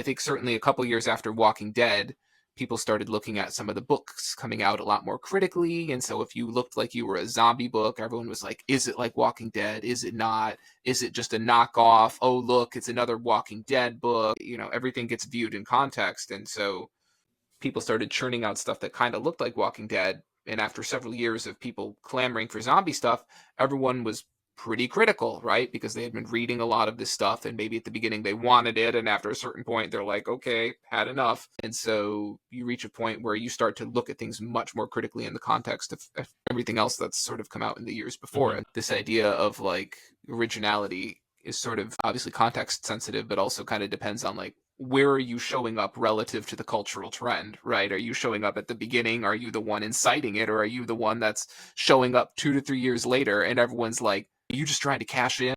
I think certainly a couple years after Walking Dead, people started looking at some of the books coming out a lot more critically. And so if you looked like you were a zombie book, everyone was like, is it like Walking Dead? Is it not? Is it just a knockoff? Oh, look, it's another Walking Dead book. Everything gets viewed in context. And so people started churning out stuff that kind of looked like Walking Dead. And after several years of people clamoring for zombie stuff, everyone was pretty critical, right? Because they had been reading a lot of this stuff, and maybe at the beginning they wanted it, and after a certain point they're like, okay, had enough. And so you reach a point where you start to look at things much more critically in the context of everything else that's sort of come out in the years before. And this idea of like originality is sort of obviously context sensitive, but also kind of depends on like where are you showing up relative to the cultural trend, right? Are you showing up at the beginning? Are you the one inciting it? Or are you the one that's showing up 2 to 3 years later and everyone's like, are you just trying to cash in?